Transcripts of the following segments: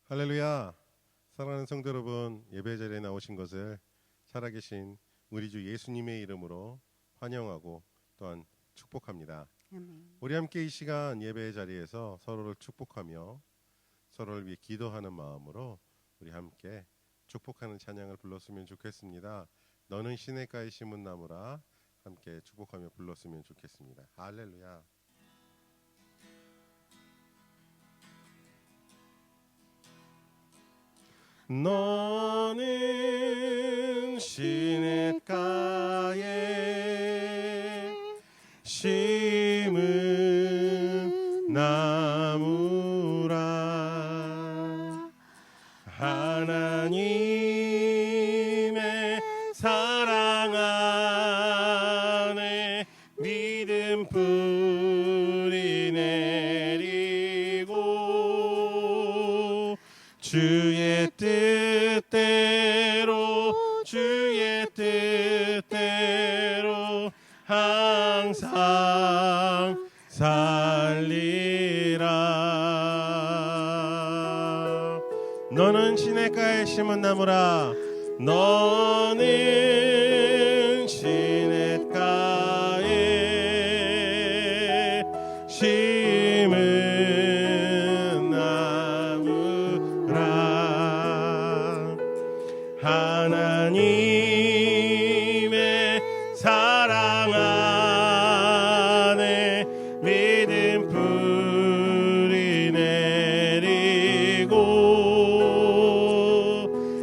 할렐루야. 사랑하는 성도 여러분, 예배 자리에 나오신 것을 살아계신 우리 주 예수님의 이름으로 환영하고 또한 축복합니다. 아멘. 우리 함께 이 시간 예배 자리에서 서로를 축복하며 서로를 위해 기도하는 마음으로 우리 함께 축복하는 찬양을 불렀으면 좋겠습니다. 너는 시냇가에 심은 나무라 함께 축복하며 불렀으면 좋겠습니다. 할렐루야. 너는 시냇가에 심은 나무라. 하나님의 사랑 안에 믿음 뿌리 내리고 주의 뜻대로 항상 살리라. 너는 시냇가에 심은 나무라. 너는 시냇가에 심은 나무라. 하나님의 사랑 안에 믿음 뿌리 내리고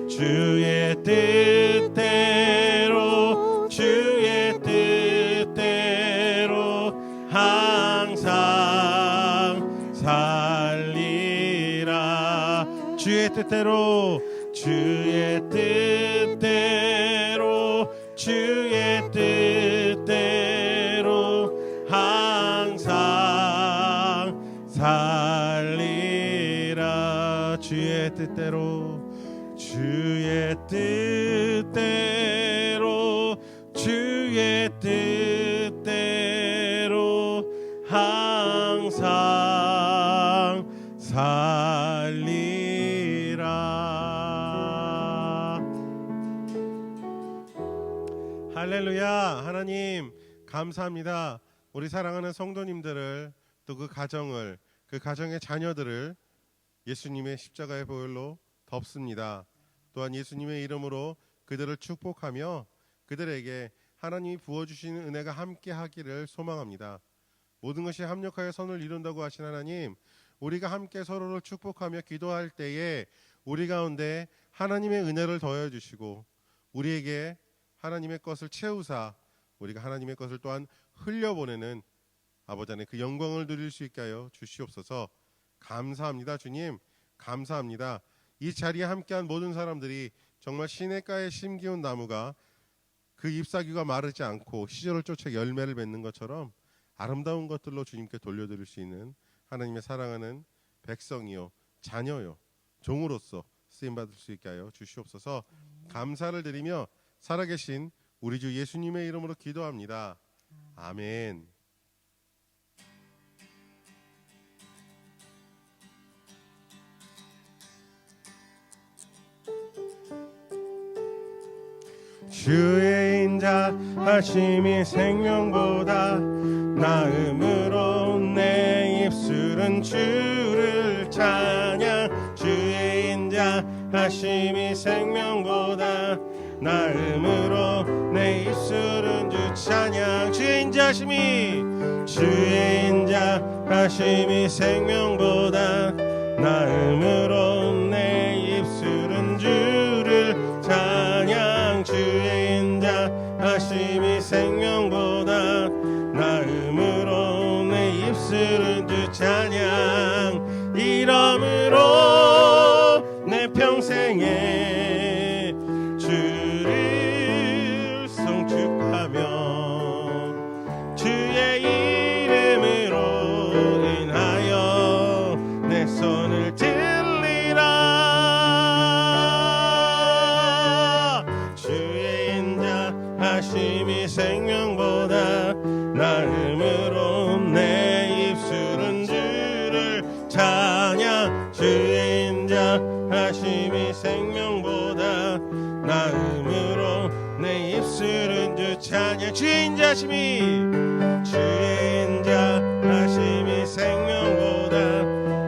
주의 뜻대로 항상 살리라. 주의 뜻대로 항상 살리라. 주의 뜻대로 항상 살리라. 할렐루야. 하나님 감사합니다. 우리 사랑하는 성도님들을 또 그 가정을, 그 가정의 자녀들을 예수님의 십자가의 보혈로 덮습니다. 또한 예수님의 이름으로 그들을 축복하며 그들에게 하나님이 부어주시는 은혜가 함께 하기를 소망합니다. 모든 것이 합력하여 선을 이룬다고 하신 하나님, 우리가 함께 서로를 축복하며 기도할 때에 우리 가운데 하나님의 은혜를 더해주시고 우리에게 하나님의 것을 채우사 우리가 하나님의 것을 또한 흘려보내는 아버지 안에 그 영광을 누릴 수 있게 하여 주시옵소서. 감사합니다. 주님 감사합니다. 이 자리에 함께한 모든 사람들이 정말 시냇가에 심기운 나무가 그 잎사귀가 마르지 않고 시절을 쫓아 열매를 맺는 것처럼 아름다운 것들로 주님께 돌려드릴 수 있는 하나님의 사랑하는 백성이요 자녀요 종으로서 쓰임받을 수 있게 하여 주시옵소서. 감사를 드리며 살아계신 우리 주 예수님의 이름으로 기도합니다. 아멘. 주의 인자하심이 생명보다 나음으로 내 입술은 주를 찬양. 주의 인자하심이 생명보다 나음으로 내 입술은 주 찬양. 주의 인자하심이 생명보다 나음으로 내 입술은 주를 찬양. 주의 인자하심이 생명보다 나음으로 내 입술은 주 찬양. 이러므로 내 평생에 주를 성축하며 주의 이름으로 인하여 내 손을 들리라. 주의 인자하심이 생명보다 나음으로 내 입술은 주를 찬양. 주의 인자 찬양. 주의 인자하심이 생명보다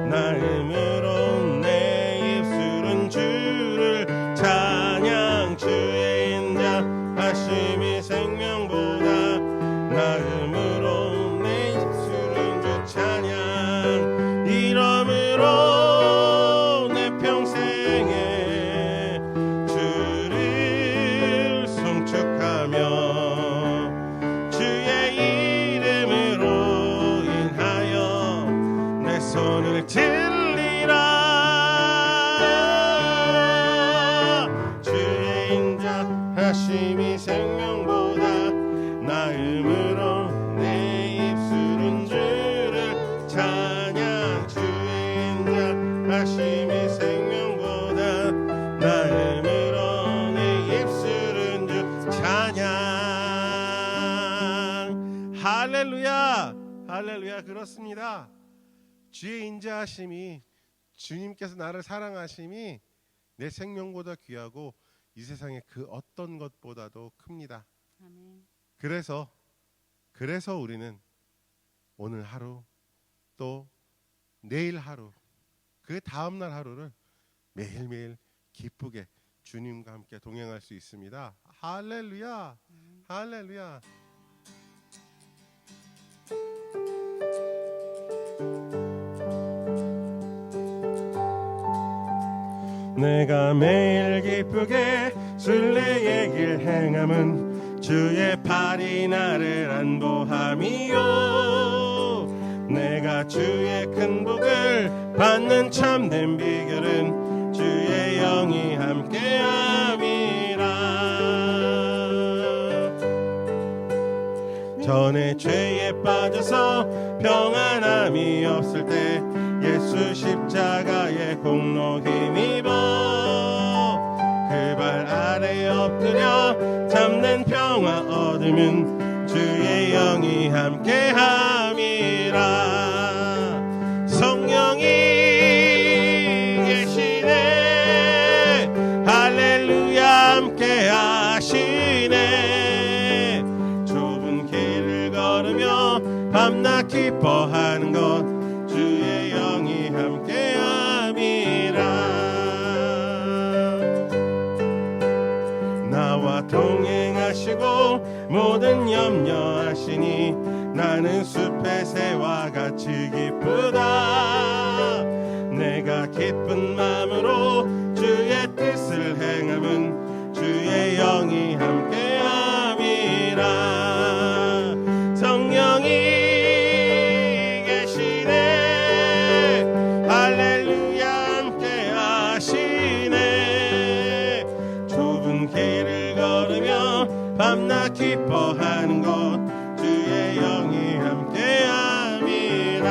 나음으로 내 입술은 주를 찬양. 주의 인자하심이 생명보다 나음으로 내 입술은 주 찬양. 이러므로 내 평생에 주를 송축하며 주의 이름으로 인하여 내 손을 들리라. 주의 인자하심이 생명보다 나음으로 내 입술은 주를 찬양. 주의 인자하심이 생명보다 나음으로 내 입술은 주 찬양. 할렐루야. 할렐루야. 그렇습니다. 주의 인자하심이, 주님께서 나를 사랑하심이 내 생명보다 귀하고 이 세상의 그 어떤 것보다도 큽니다. 아멘. 그래서 우리는 오늘 하루 또 내일 하루 그 다음날 하루를 매일매일 기쁘게 주님과 함께 동행할 수 있습니다. 할렐루야. 할렐루야. 내가 매일 기쁘게 순례의 길 행함은 주의 팔이 나를 안보함이요. 내가 주의 큰 복을 받는 참된 비결은 주의 영이 함께함이라. 전에 죄에 빠져서 평안함이 없을 때 예수 십자가의 공로 힘입어 그 발 아래 엎드려 참된 평화 얻으면 주의 영이 함께함이라. 성령이 계시네. 할렐루야. 함께하시네. 좁은 길을 걸으며 밤낮 기뻐하는 것 주의 영이 함께함이라. 나와 동행하시고 모든 염려하시니 나는 숲의 새와 같이 기쁘다. 내가 기쁜 마음으로 주의 뜻을 행함은 주의 영이 함께함이라. 성령이 계시네. 할렐루야. 함께하시네. 좁은 길을 걸으며 밤낮 기뻐하는 것 주의 영이 함께함이라.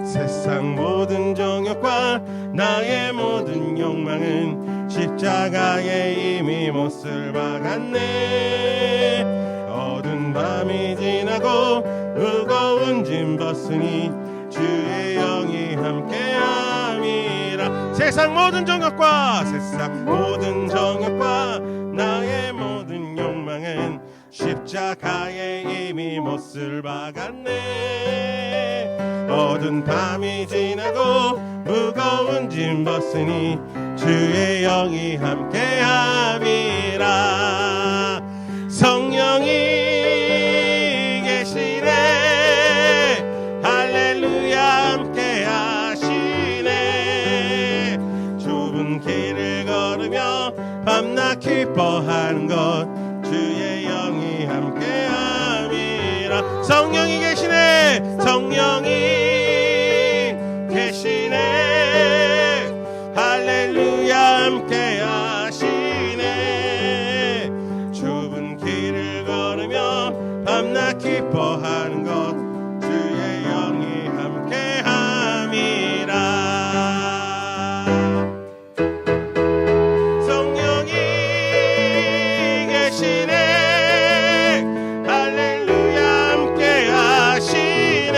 세상 모든 정욕과 나의 모든 욕망은 십자가에 이미 못을 박았네. 어두운 밤이 지나고 무거운 짐 벗으니 주의 영이 함께함이라. 세상 모든 정욕과 나의 모든 욕망은 십자가에 이미 못을 박았네. 어두운 밤이 지나고 무거운 짐 벗으니 주의 영이 함께함이라. 성령이 계시네. 할렐루야. 함께하시네. 좁은 길을 걸으며 밤낮 기뻐하는 것 주의 영이 함께함이라. 성령이 계시네. 성령이 계시네. 할렐루야. 함께하시네. 좁은 길을 걸으며 밤낮 기뻐하는 것 주의 영이 함께함이라. 성령이 계시네. 할렐루야. 함께하시네.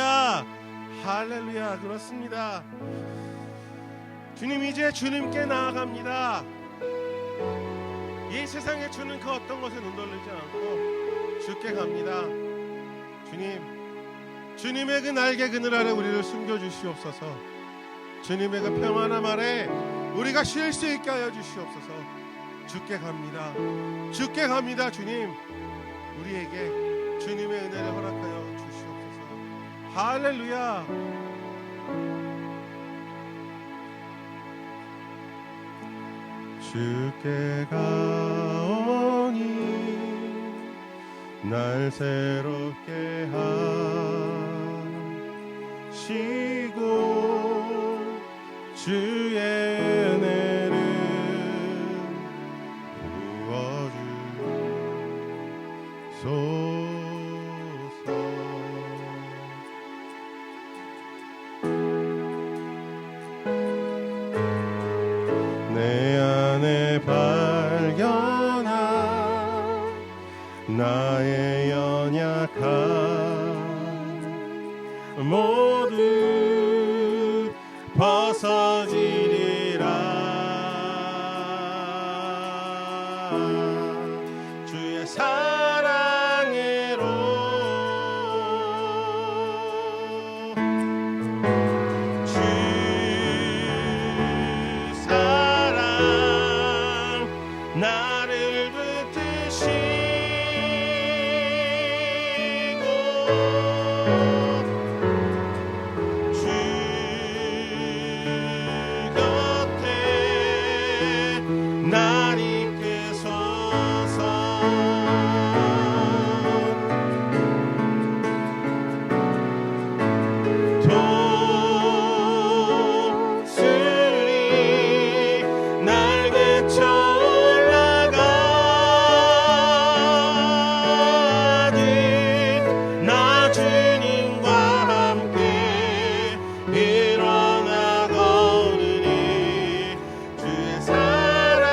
할렐루야, 할렐루야. 그렇습니다. 주님, 이제 주님께 나아갑니다. 이 세상에 주는 그 어떤 것에 눈 돌리지 않고 주께 갑니다. 주님, 주님의 그 날개 그늘 아래 우리를 숨겨주시옵소서. 주님의 그 평안함 아래 우리가 쉴 수 있게 하여 주시옵소서. 주께 갑니다. 주께 갑니다. 주님, 우리에게 주님의 은혜를 허락하여 주시옵소서. 할렐루야. 주께 가오니 날 새롭게 하시고 주의 은혜를 부어주소서. 내 안에 발견한 나의 연약함 모두 벗어지리라. 주의 사랑으로 주 사랑 나를 붙드시고 주 곁에 날 이끄소서. 독수리 날개쳐 올라가듯 나 주님과 함께 일어나 걸으니 주의 사랑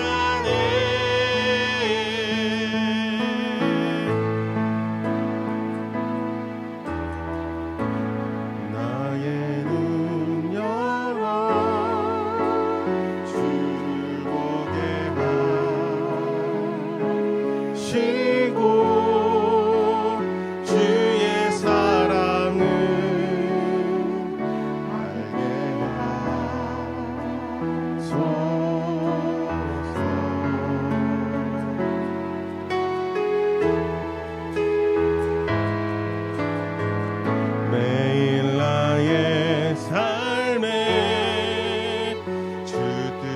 안에 나의 눈 열어 주를 보게 하시고 주의 사랑을 알게 하소서. 매일 나의 삶에 주 뜻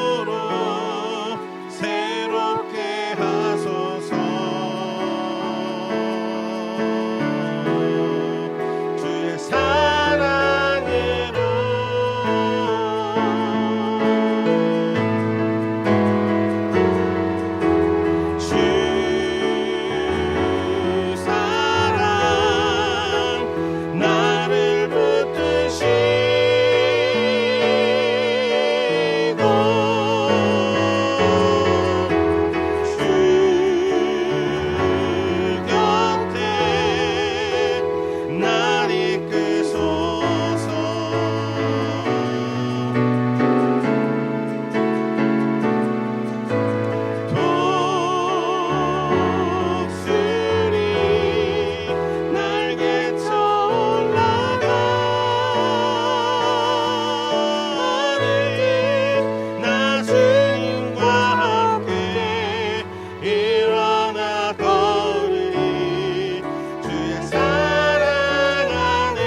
이루어지도록 새롭게 하소서. 주의 사랑으로 주 사랑 나를 붙드시고 주 곁에 날 이끄소서. 독수리 날개쳐 올라가듯 나 주님과 함께 일어나 걸으니 주의 사랑 안에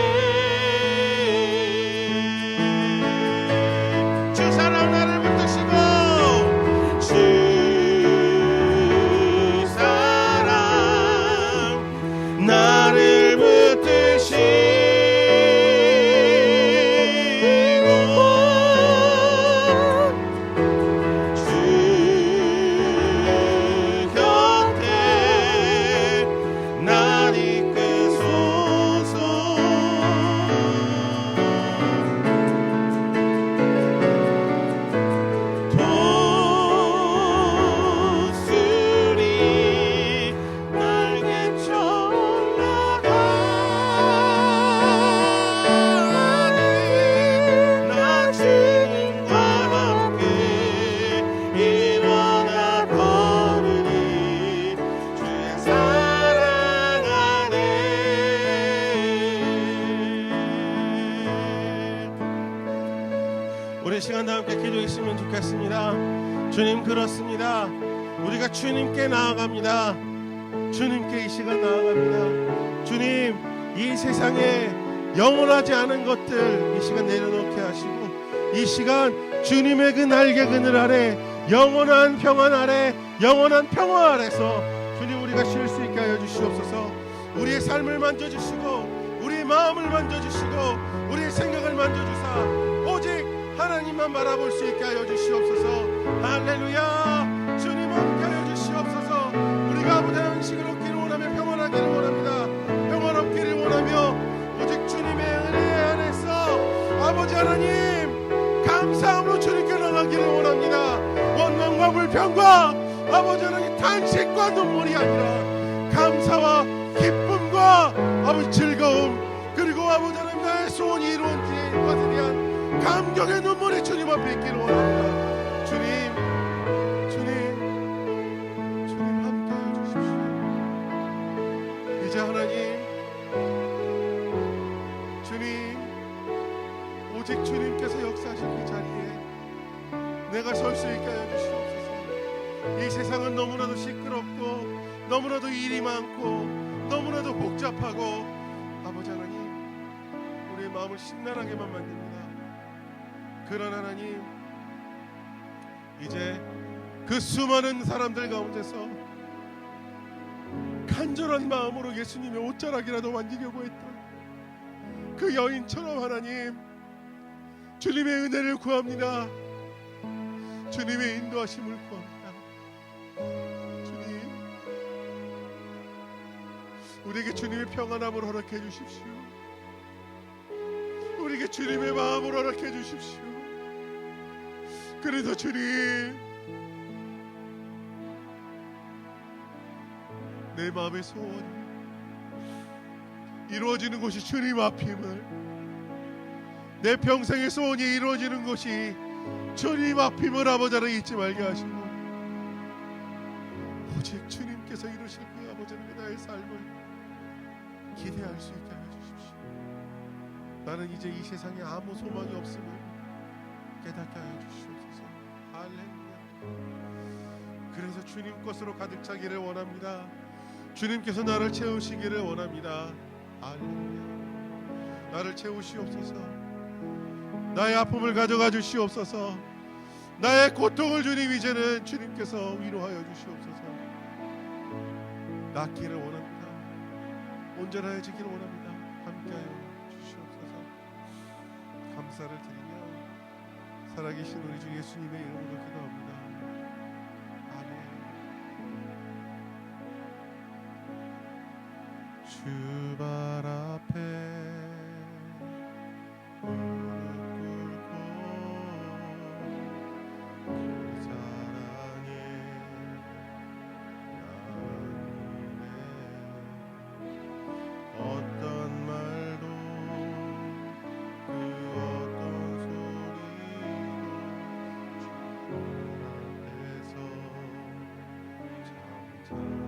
주 사랑 나를 붙드시고 주 사랑 나를 붙드시고 주 곁에 날 이끄소서. 독수리 이 시간도 함께 기도했으면 좋겠습니다. 주님, 그렇습니다. 우리가 주님께 나아갑니다. 주님께 이 시간 나아갑니다. 주님, 이 세상에 영원하지 않은 것들 이 시간 내려놓게 하시고, 이 시간 주님의 그 날개 그늘 아래, 영원한 평안 아래, 영원한 평화 아래서 주님 우리가 쉴 수 있게 하여 주시옵소서. 우리의 삶을 만져주시고, 우리의 마음을 만져주시고, 우리의 생각을 만져주사 오직 하나님만 바라볼 수 있게 하여 주시옵소서. 할렐루야. 주님 함께 하여 주시옵소서. 우리가 아버지 하나님 식을 얻기를 원하며 평안하기를 원합니다. 평안 얻기를 원하며 오직 주님의 은혜 안에서 아버지 하나님 감사함으로 주님께 나가기를 원합니다. 원망과 불평과 아버지 하나님 탄식과 눈물이 아니라 감사와 기쁨과 아버지 즐거움, 그리고 아버지 하나님 나의 소원이 이루어진 것에 대한 감격의 눈물이 주님 앞에 있기를 원합니다. 주님 함께해 주십시오. 이제 하나님, 주님, 오직 주님께서 역사하실 그 자리에 내가 설 수 있게 하여 주시옵소서. 이 세상은 너무나도 시끄럽고 너무나도 일이 많고 너무나도 복잡하고 아버지 하나님 우리의 마음을 심란하게만 만듭니다. 그러나 하나님, 이제 그 수많은 사람들 가운데서 간절한 마음으로 예수님의 옷자락이라도 만지려고 했던 그 여인처럼 하나님, 주님의 은혜를 구합니다. 주님의 인도하심을 구합니다. 주님, 우리에게 주님의 평안함을 허락해 주십시오. 우리에게 주님의 마음을 허락해 주십시오. 그래서 주님, 내 마음의 소원이 이루어지는 곳이 주님 앞임을, 내 평생의 소원이 이루어지는 곳이 주님 앞임을 아버지 하나님 잊지 말게 하시고, 오직 주님께서 이루실 그 아버지 하나님 나의 삶을 기대할 수 있게 하여 주십시오. 나는 이제 이 세상에 아무 소망이 없음을 깨닫게 하여 주시옵소서. 할렐루야. 그래서 주님 것으로 가득 차기를 원합니다. 주님께서 나를 채우시기를 원합니다. 할렐루야. 나를 채우시옵소서. 나의 아픔을 가져가 주시옵소서. 나의 고통을 주님 이제는 주님께서 위로하여 주시옵소서. 낫기를 원합니다. 온전해지기를 원합니다. 함께하여 주시옵소서. 감사를 드리며 살아계신 우리 주 예수님의 이름으로 기도합니다. 아멘. 주 발 앞에 무릎 꿇고 그 사랑에 나누네. 어떤 말도 그 어떤 소리도 주 앞에서 참 잘해주네.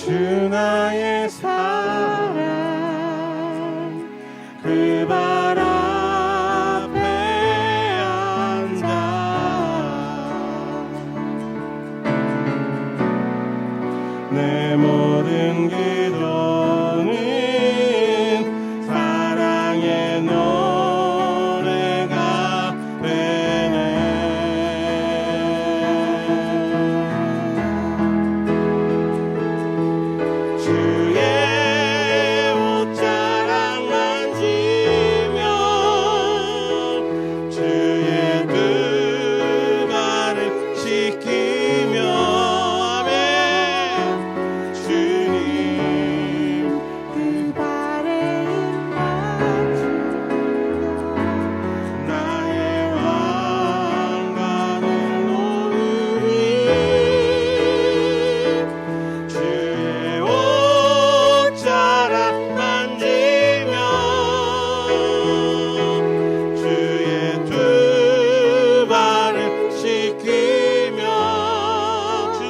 주 나의 사랑 그 발 앞에 앉아 내 모든 기도는 사랑의 노래가 되네. 주의 옷자락 만지며 주의 두 발을 씻기며 아멘. 주님 그 발에 입맞추며 나의 왕관을 놓으리 주의 옷자락 만지며 주의 두 발을 씻기며 주님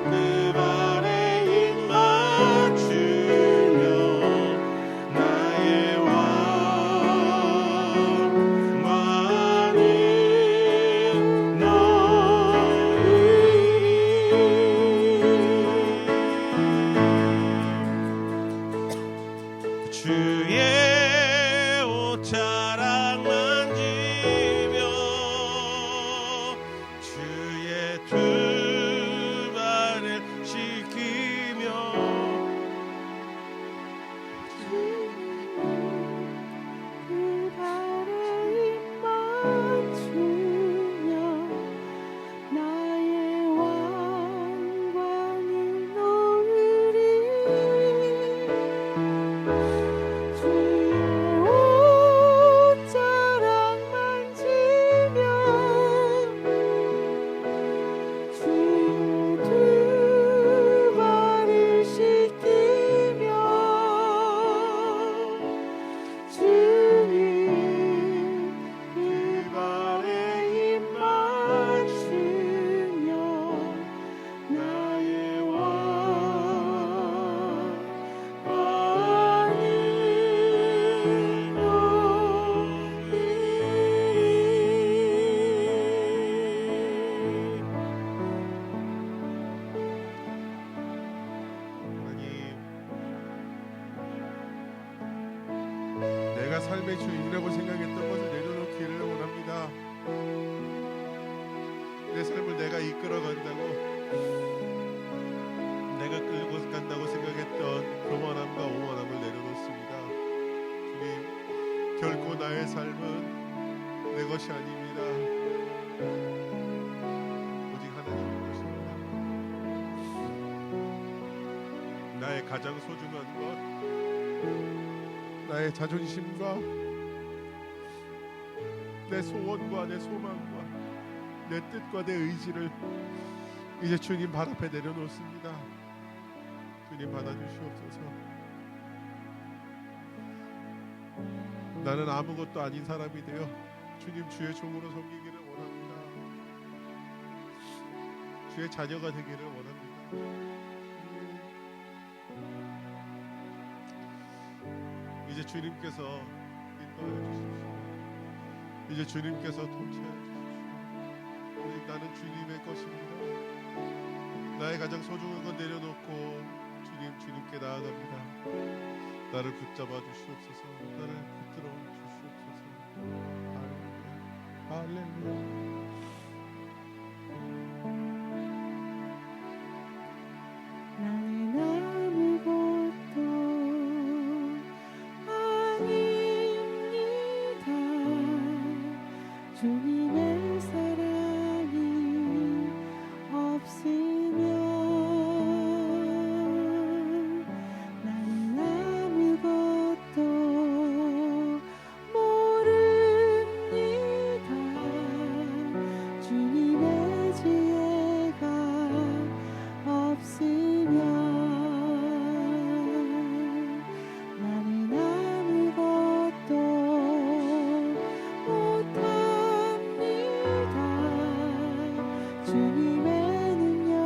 그 발에 입맞추며 나의 왕관을 놓으리 주의 옷자락 만지며 주의 두 발을 씻기며 그 발에 입맞추며 나의 왕관을 놓으리 주의 옷자락 만지며 주의 두 발을 씻기며 주님 그 발에 입맞추며 나의 왕관을 놓으리. 하나님, 내가 삶의 주인이라고 생각했던 것을 내려놓기를 원합니다. 내 삶을 내가 이끌어간다고, 내가 끌고 간다고 생각했던 교만함과 오만함을 내려놓습니다. 주님, 결코 나의 삶은 내 것이 아닙니다. 오직 하나님의 것입니다. 나의 가장 소중한 것, 나의 자존심과 내 소원과 내 소망과 내 뜻과 내 의지를 이제 주님 발 앞에 내려놓습니다. 주님 받아주시옵소서. 나는 아무것도 아닌 사람이 되어 주님 주의 종으로 섬기기를 원합니다. 주의 자녀가 되기를 원합니다. 이제 주님께서 인도하여 주십시오. 이제 주님께서 통치하여 주십시오. 오직 나는 주님의 것입니다. 나의 가장 소중한 건 내려놓고 주님께 나아갑니다. 나를 붙잡아 주시옵소서. 나를 붙들어 주시옵소서. 할렐루야. 할렐루야. 나는 아무것도 아닙니다. 주님의 사랑이 없으면 나는 아무것도 모릅니다. 주님의 지혜가 없으면 나는 아무것도 못합니다. 주님의 능력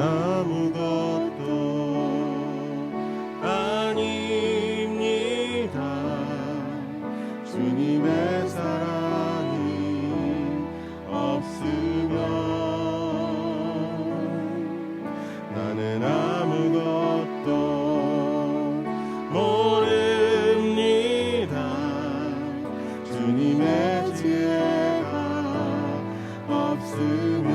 아무것도 아닙니다. 주님의 사랑이 없으면 나는 아무것도 모릅니다. 주님의 지혜가 없으면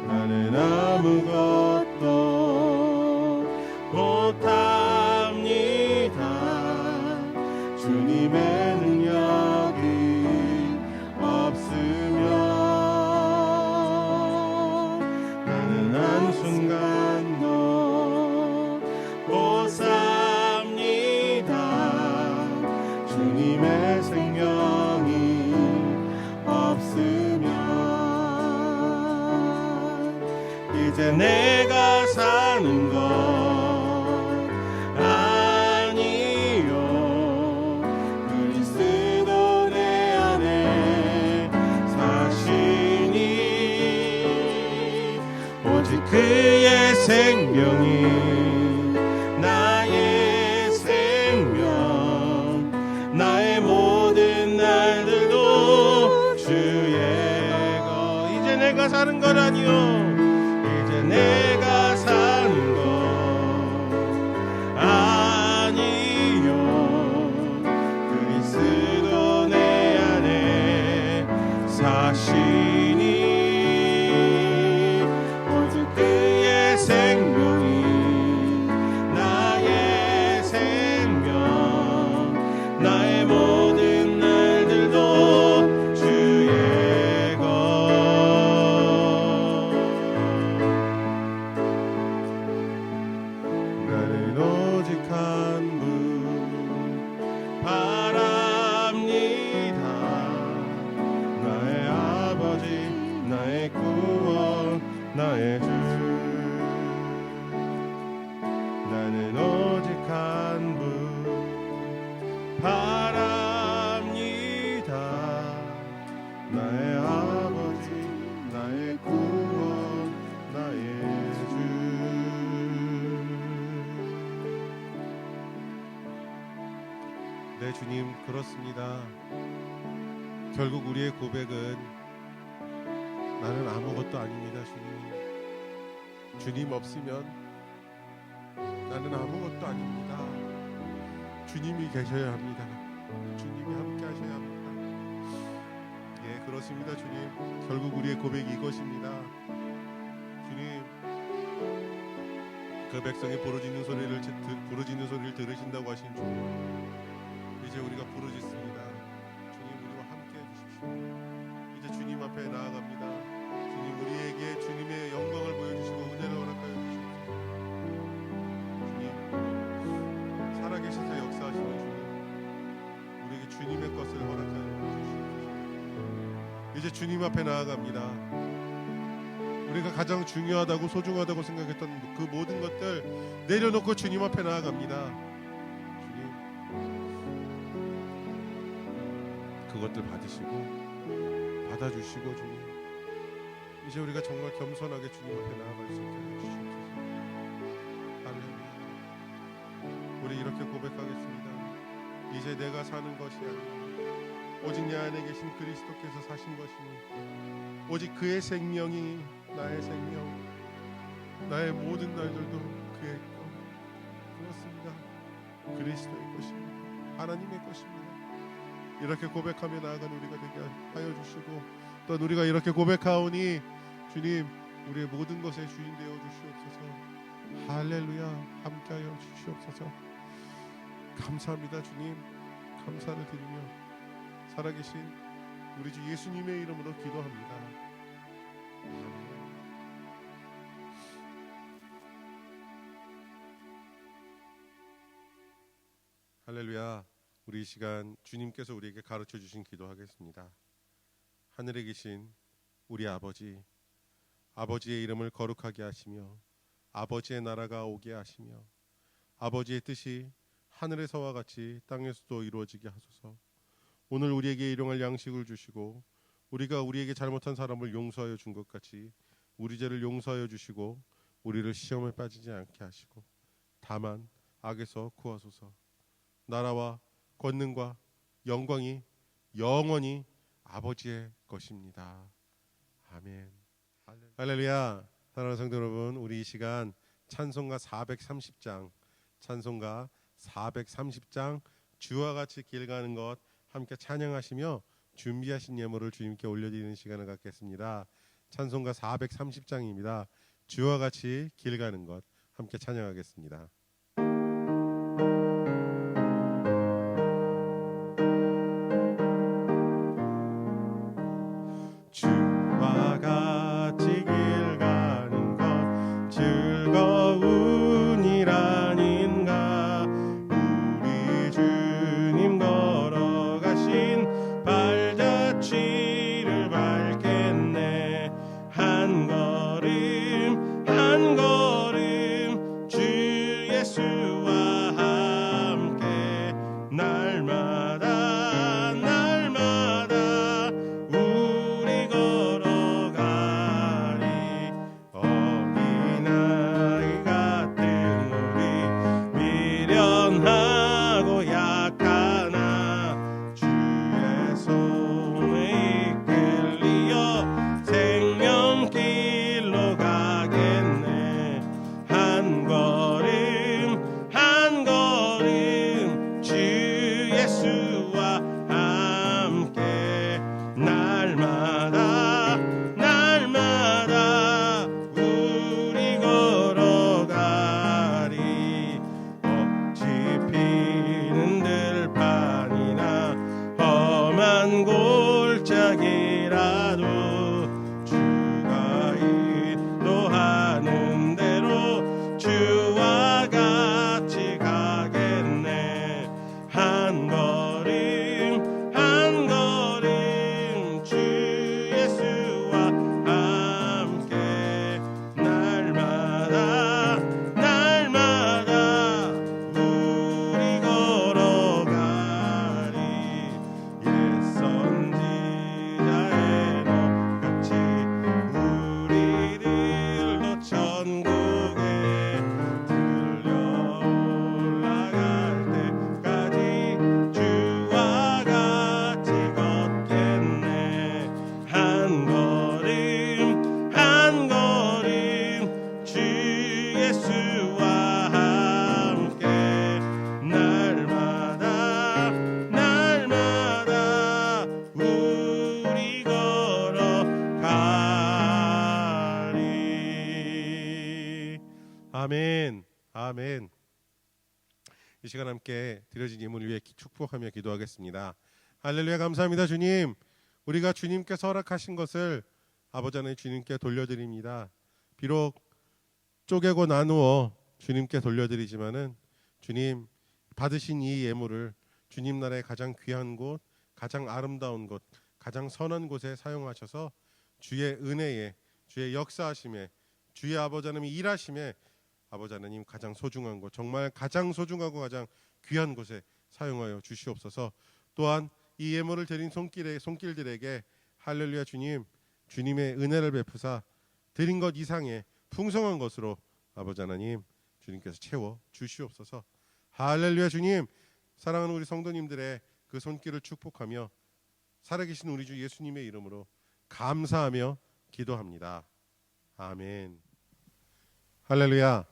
나는 아무것도 못합니다. 주님의 능력이 없으면 나는 한순간도 못 삽니다. 주님의 생명이 없으면 이제 내가 사는 것 아니요. 그리스도 내 안에 사시니 오직 그의 생명이 나의 생명, 나의 모든 날들도 주의 것. 이제 내가 사는 것 아니요. 내가 사는 것 아니요. 그리스도 내 안에 사시니 오직 그의 생명이 나의 생명, 나의 모든 날들도 주의 것. 나는 오직 한 분 바랍니다. 나의 아버지, 나의 구원, 나의 주. 나는 오직 한 분 바랍니다. 나의 아버지, 나의 구원, 나의 주. 네, 주님, 그렇습니다. 결국 우리의 고백은 나는 아무것도 아닙니다. 주님 없으면 나는 아무것도 아닙니다. 주님이 계셔야 합니다. 주님이 함께 하셔야 합니다. 예, 그렇습니다. 주님, 결국 우리의 고백이 이것입니다. 주님, 그 백성이 부르짖는 소리를 들으신다고 하신 주님, 이제 우리가 부르짖습니다. 주님, 우리와 함께 해주십시오. 이제 주님 앞에 나아갑니다. 주님, 우리에게 주님의 영광을 보여주시고 은혜를 허락하여 주십시오. 주님, 살아계셔서 역사하시는 주님, 우리에게 주님의 것을 허락하여 주십시오. 이제 주님 앞에 나아갑니다. 우리가 가장 중요하다고 소중하다고 생각했던 그 모든 것들 내려놓고 주님 앞에 나아갑니다. 그것들 받아주시고 주님, 이제 우리가 정말 겸손하게 주님 앞에 나아갈 수 있게 해주시옵소서. 할렐루야. 우리 이렇게 고백하겠습니다. 이제 내가 사는 것이 아니라 오직 내 안에 계신 그리스도께서 사신 것이니 오직 그의 생명이 나의 생명, 나의 모든 날들도 그의 것. 그렇습니다. 그리스도의 것입니다. 하나님의 것입니다. 이렇게 고백하며 나아가는 우리가 되게 하여 주시고, 또 우리가 이렇게 고백하오니 주님, 우리의 모든 것의 주인 되어 주시옵소서. 할렐루야. 함께하여 주시옵소서. 감사합니다. 주님, 감사를 드리며 살아계신 우리 주 예수님의 이름으로 기도합니다. 할렐루야. 우리 이 시간 주님께서 우리에게 가르쳐 주신 기도하겠습니다. 하늘에 계신 우리 아버지, 아버지의 이름을 거룩하게 하시며 아버지의 나라가 오게 하시며 아버지의 뜻이 하늘에서와 같이 땅에서도 이루어지게 하소서. 오늘 우리에게 일용할 양식을 주시고 우리가 우리에게 잘못한 사람을 용서하여 준 것 같이 우리 죄를 용서하여 주시고 우리를 시험에 빠지지 않게 하시고 다만 악에서 구하소서. 나라와 권능과 영광이 영원히 아버지의 것입니다. 아멘. 할렐루야. 사랑하는 성도 여러분, 우리 이 시간 찬송가 430장 찬송가 430장 주와 같이 길 가는 것 함께 찬양하시며 준비하신 예물을 주님께 올려드리는 시간을 갖겠습니다. 찬송가 430장입니다. 주와 같이 길 가는 것 함께 찬양하겠습니다. 주와 같이 길 가는 것 즐거운이라닌가. 우리 주님 걸어가신 발자취를 밟겠네. 한 걸음 한 걸음 주 예수와 함께 날마다 날마다 우리 걸어가리. 어린아이 같은 우리 미련하고 약하나 주의 손에 이끌리어 생명길로 가겠네. 한 걸음 한 걸음 주 예수와 함께 날마다 날마다 우리 걸어가리. 억지 피는 들판이나 험한 골짜기라도 주가 인도하는 대로 주와 같이 가겠네. 한 걸음 한 걸음 주 예수와 함께 날마다 날마다 우리 걸어가리. 옛 선지자의 넋같이 우리들도 천국에 들려 올라갈 때까지 주와 같이 걷겠네. 한 걸음 한 걸음 주 예수와 함께 날마다 날마다 우리 걸어가리. 아멘. 아멘. 이 시간 함께 드려진 예물 위해 축복하며 기도하겠습니다. 할렐루야. 감사합니다. 주님, 우리가 주님께서 허락하신 것을 아버지 하나님 주님께 돌려드립니다. 비록 쪼개고 나누어 주님께 돌려드리지만은 주님 받으신 이 예물을 주님 나라의 가장 귀한 곳, 가장 아름다운 곳, 가장 선한 곳에 사용하셔서 주의 은혜에, 주의 역사하심에, 주의 아버지 하나님이 일하심에 아버지 하나님 가장 소중한 곳, 정말 가장 소중하고 가장 귀한 곳에 사용하여 주시옵소서. 또한 이 예물을 드린 손길들에게 할렐루야 주님, 주님의 은혜를 베푸사 드린 것 이상의 풍성한 것으로 아버지 하나님 주님께서 채워 주시옵소서. 할렐루야 주님, 사랑하는 우리 성도님들의 그 손길을 축복하며 살아계신 우리 주 예수님의 이름으로 감사하며 기도합니다. 아멘. 할렐루야.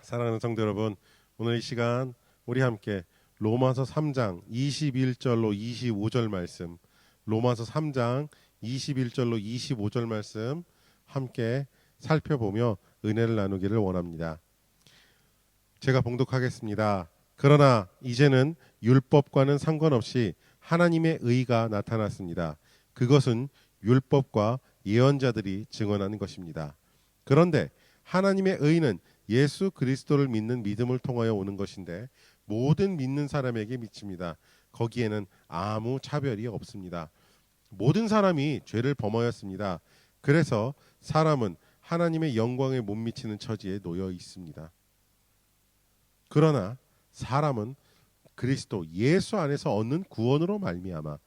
사랑하는 성도 여러분, 오늘 이 시간 우리 함께 로마서 3장 21절로 25절 말씀, 로마서 3장 21절로 25절 말씀 함께 살펴보며 은혜를 나누기를 원합니다. 제가 봉독하겠습니다. 그러나 이제는 율법과는 상관없이 하나님의 의가 나타났습니다. 그것은 율법과 예언자들이 증언하는 것입니다. 그런데 하나님의 의는 예수 그리스도를 믿는 믿음을 통하여 오는 것인데 모든 믿는 사람에게 미칩니다. 거기에는 아무 차별이 없습니다. 모든 사람이 죄를 범하였습니다. 그래서 사람은 하나님의 영광에 못 미치는 처지에 놓여 있습니다. 그러나 사람은 그리스도 예수 안에서 얻는 구원으로 말미암아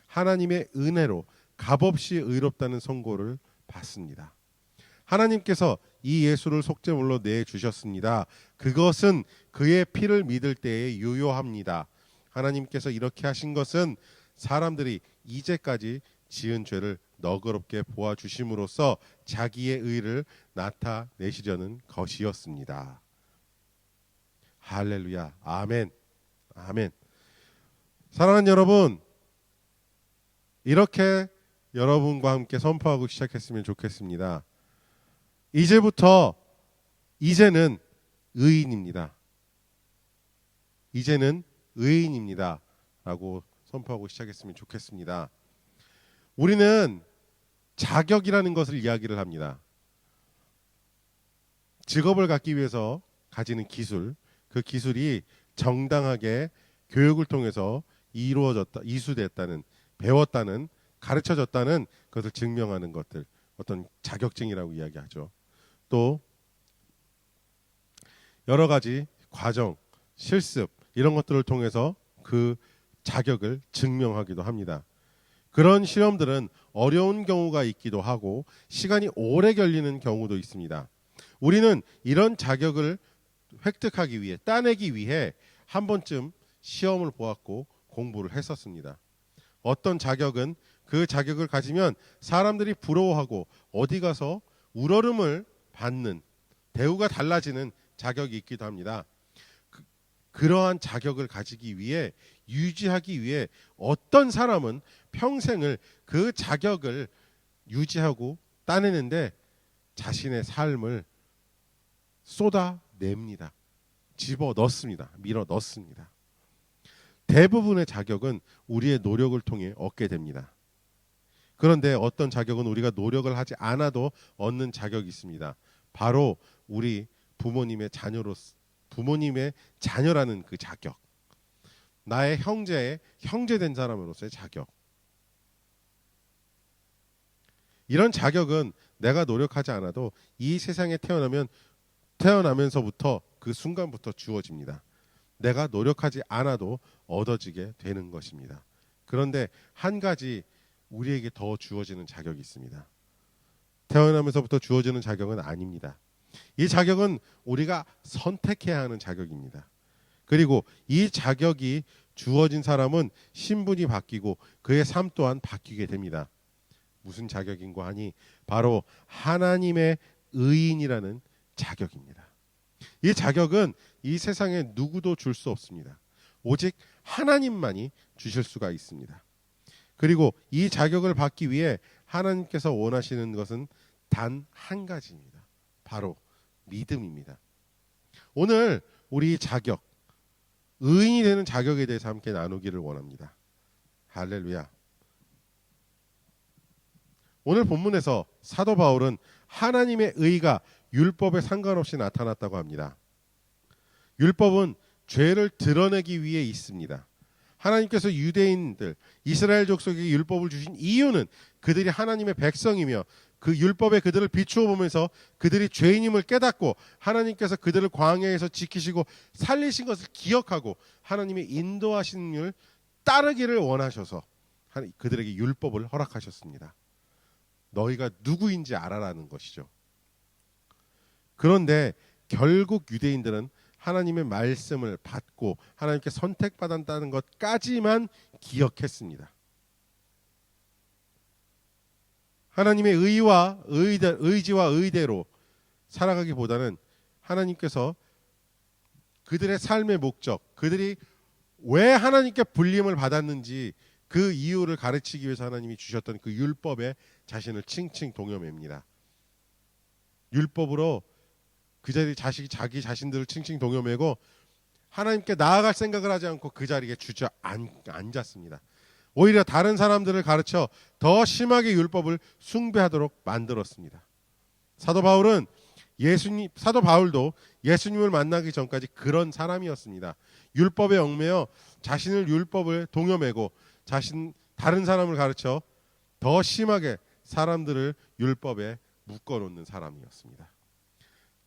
하나님의 은혜로 값없이 의롭다는 선고를 받습니다. 하나님께서 이 예수를 속죄물로 내주셨습니다. 그것은 그의 피를 믿을 때에 유효합니다. 하나님께서 이렇게 하신 것은 사람들이 이제까지 지은 죄를 너그럽게 보아주심으로써 자기의 의를 나타내시려는 것이었습니다. 할렐루야. 아멘. 아멘. 사랑하는 여러분, 이렇게 여러분과 함께 선포하고 시작했으면 좋겠습니다. 이제는 의인입니다. 이제는 의인입니다. 라고 선포하고 시작했으면 좋겠습니다. 우리는 자격이라는 것을 이야기를 합니다. 직업을 갖기 위해서 가지는 기술, 그 기술이 정당하게 교육을 통해서 이루어졌다, 이수됐다는, 배웠다는, 가르쳐졌다는 것을 증명하는 것들, 어떤 자격증이라고 이야기하죠. 또 여러 가지 과정, 실습 이런 것들을 통해서 그 자격을 증명하기도 합니다. 그런 실험들은 어려운 경우가 있기도 하고 시간이 오래 걸리는 경우도 있습니다. 우리는 이런 자격을 획득하기 위해, 따내기 위해 한 번쯤 시험을 보았고 공부를 했었습니다. 어떤 자격은 그 자격을 가지면 사람들이 부러워하고 어디 가서 우러름을 받는, 대우가 달라지는 자격이 있기도 합니다. 그러한 자격을 가지기 위해, 유지하기 위해 어떤 사람은 평생을 그 자격을 유지하고 따내는데 자신의 삶을 쏟아냅니다. 집어 넣습니다. 밀어 넣습니다. 대부분의 자격은 우리의 노력을 통해 얻게 됩니다. 그런데 어떤 자격은 우리가 노력을 하지 않아도 얻는 자격이 있습니다. 바로 우리 부모님의 자녀라는 그 자격, 나의 형제된 사람으로서의 자격. 이런 자격은 내가 노력하지 않아도 이 세상에 태어나면서부터 그 순간부터 주어집니다. 내가 노력하지 않아도 얻어지게 되는 것입니다. 그런데 한 가지 우리에게 더 주어지는 자격이 있습니다. 태어나면서부터 주어지는 자격은 아닙니다. 이 자격은 우리가 선택해야 하는 자격입니다. 그리고 이 자격이 주어진 사람은 신분이 바뀌고 그의 삶 또한 바뀌게 됩니다. 무슨 자격인고 하니 바로 하나님의 의인이라는 자격입니다. 이 자격은 이 세상에 누구도 줄 수 없습니다. 오직 하나님만이 주실 수가 있습니다. 그리고 이 자격을 받기 위해 하나님께서 원하시는 것은 단 한 가지입니다. 바로 믿음입니다. 오늘 우리 자격, 의인이 되는 자격에 대해서 함께 나누기를 원합니다. 할렐루야. 오늘 본문에서 사도 바울은 하나님의 의가 율법에 상관없이 나타났다고 합니다. 율법은 죄를 드러내기 위해 있습니다. 하나님께서 유대인들, 이스라엘 족속에게 율법을 주신 이유는 그들이 하나님의 백성이며 그 율법에 그들을 비추어 보면서 그들이 죄인임을 깨닫고 하나님께서 그들을 광야에서 지키시고 살리신 것을 기억하고 하나님의 인도하신 일 따르기를 원하셔서 그들에게 율법을 허락하셨습니다. 너희가 누구인지 알아라는 것이죠. 그런데 결국 유대인들은 하나님의 말씀을 받고 하나님께 선택받았다는 것까지만 기억했습니다. 하나님의 의지와 의대로 살아가기보다는 하나님께서 그들의 삶의 목적, 그들이 왜 하나님께 불림을 받았는지 그 이유를 가르치기 위해서 하나님이 주셨던 그 율법에 자신을 칭칭 동여맵니다. 율법으로 그 자리 자기 자신들을 칭칭 동여매고 하나님께 나아갈 생각을 하지 않고 그 자리에 앉았습니다. 오히려 다른 사람들을 가르쳐 더 심하게 율법을 숭배하도록 만들었습니다. 사도 바울도 예수님을 만나기 전까지 그런 사람이었습니다. 율법에 얽매여 자신을 율법을 동여매고 다른 사람을 가르쳐 더 심하게 사람들을 율법에 묶어놓는 사람이었습니다.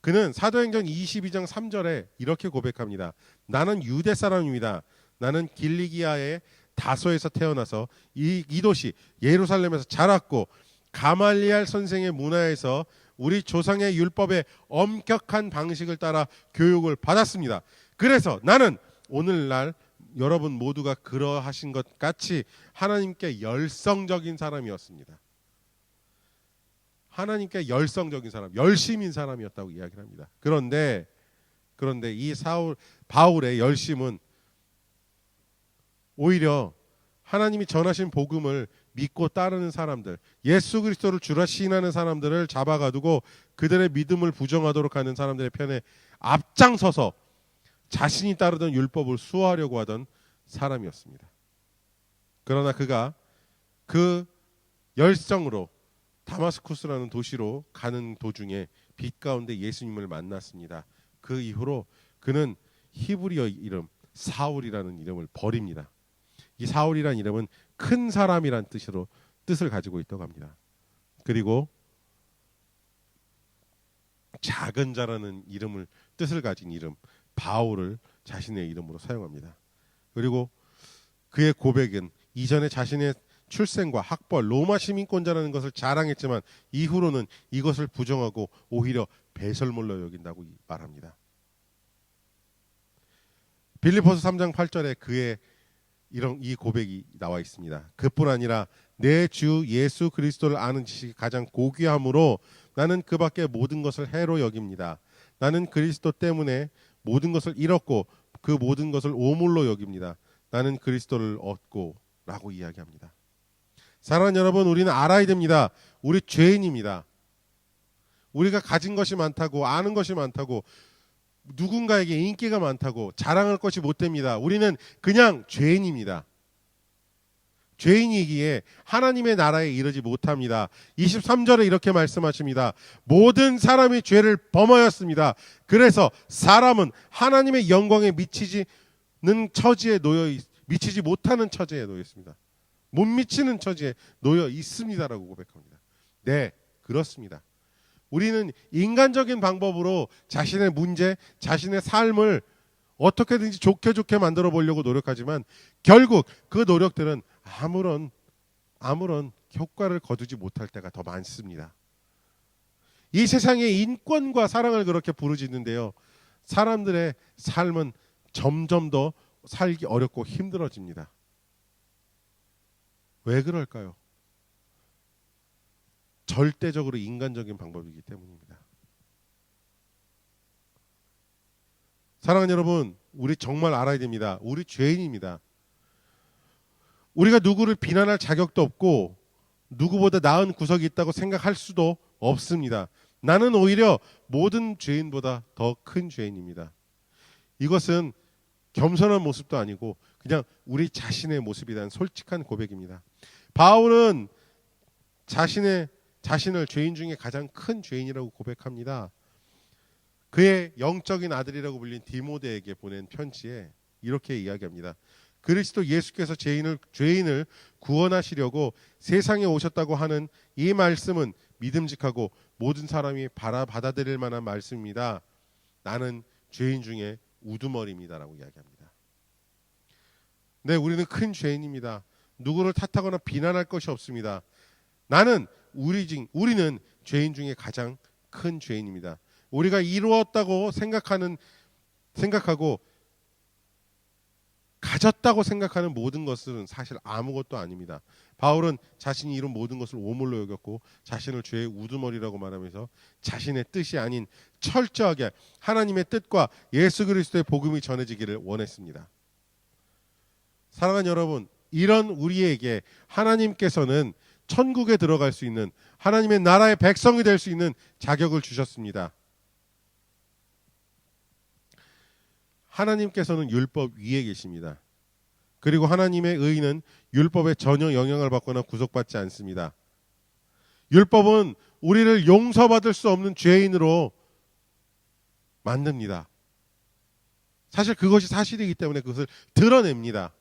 그는 사도행전 22장 3절에 이렇게 고백합니다. 나는 유대 사람입니다. 나는 길리기아의 다소에서 태어나서 이 도시 예루살렘에서 자랐고 가말리알 선생의 문화에서 우리 조상의 율법의 엄격한 방식을 따라 교육을 받았습니다. 그래서 나는 오늘날 여러분 모두가 그러하신 것 같이 하나님께 열성적인 사람이었습니다. 하나님께 열성적인 사람, 열심인 사람이었다고 이야기를 합니다. 그런데 이 바울의 열심은 오히려 하나님이 전하신 복음을 믿고 따르는 사람들, 예수 그리스도를 주라 시인하는 사람들을 잡아가두고 그들의 믿음을 부정하도록 하는 사람들의 편에 앞장서서 자신이 따르던 율법을 수호하려고 하던 사람이었습니다. 그러나 그가 그 열성으로 다마스쿠스라는 도시로 가는 도중에 빛 가운데 예수님을 만났습니다. 그 이후로 그는 히브리어 이름 사울이라는 이름을 버립니다. 이 사울이라는 이름은 큰 사람이란 뜻을 가지고 있다고 합니다. 그리고 작은 자라는 뜻을 가진 이름 바울을 자신의 이름으로 사용합니다. 그리고 그의 고백은 이전에 자신의 출생과 학벌, 로마 시민권자라는 것을 자랑했지만 이후로는 이것을 부정하고 오히려 배설물로 여긴다고 말합니다. 빌립보서 3장 8절에 그의 이 고백이 나와 있습니다. 그뿐 아니라 내 주 예수 그리스도를 아는 지식이 가장 고귀함으로 나는 그 밖에 모든 것을 해로 여깁니다. 나는 그리스도 때문에 모든 것을 잃었고 그 모든 것을 오물로 여깁니다. 나는 그리스도를 얻고 라고 이야기합니다. 사랑하는 여러분, 우리는 알아야 됩니다. 우리 죄인입니다. 우리가 가진 것이 많다고, 아는 것이 많다고, 누군가에게 인기가 많다고 자랑할 것이 못 됩니다. 우리는 그냥 죄인입니다. 죄인이기에 하나님의 나라에 이르지 못합니다. 23절에 이렇게 말씀하십니다. 모든 사람이 죄를 범하였습니다. 그래서 사람은 하나님의 영광에 미치지 못하는 처지에 놓여 있습니다. 못 미치는 처지에 놓여 있습니다라고 고백합니다. 네, 그렇습니다. 우리는 인간적인 방법으로 자신의 문제, 자신의 삶을 어떻게든지 좋게 만들어 보려고 노력하지만 결국 그 노력들은 아무런 효과를 거두지 못할 때가 더 많습니다. 이 세상의 인권과 사랑을 그렇게 부르짖는데요. 사람들의 삶은 점점 더 살기 어렵고 힘들어집니다. 왜 그럴까요? 절대적으로 인간적인 방법이기 때문입니다. 사랑하는 여러분, 우리 정말 알아야 됩니다. 우리 죄인입니다. 우리가 누구를 비난할 자격도 없고 누구보다 나은 구석이 있다고 생각할 수도 없습니다. 나는 오히려 모든 죄인보다 더 큰 죄인입니다. 이것은 겸손한 모습도 아니고 그냥 우리 자신의 모습에 대한 솔직한 고백입니다. 바울은 자신을 죄인 중에 가장 큰 죄인이라고 고백합니다. 그의 영적인 아들이라고 불린 디모데에게 보낸 편지에 이렇게 이야기합니다. 그리스도 예수께서 죄인을 구원하시려고 세상에 오셨다고 하는 이 말씀은 믿음직하고 모든 사람이 받아들일 만한 말씀입니다. 나는 죄인 중에 우두머리입니다라고 이야기합니다. 네, 우리는 큰 죄인입니다. 누구를 탓하거나 비난할 것이 없습니다. 우리는 죄인 중에 가장 큰 죄인입니다. 우리가 이루었다고 생각하고 가졌다고 생각하는 모든 것은 사실 아무것도 아닙니다. 바울은 자신이 이룬 모든 것을 오물로 여겼고 자신을 죄의 우두머리라고 말하면서 자신의 뜻이 아닌 철저하게 하나님의 뜻과 예수 그리스도의 복음이 전해지기를 원했습니다. 사랑하는 여러분, 이런 우리에게 하나님께서는 천국에 들어갈 수 있는 하나님의 나라의 백성이 될 수 있는 자격을 주셨습니다. 하나님께서는 율법 위에 계십니다. 그리고 하나님의 의는 율법에 전혀 영향을 받거나 구속받지 않습니다. 율법은 우리를 용서받을 수 없는 죄인으로 만듭니다. 사실 그것이 사실이기 때문에 그것을 드러냅니다.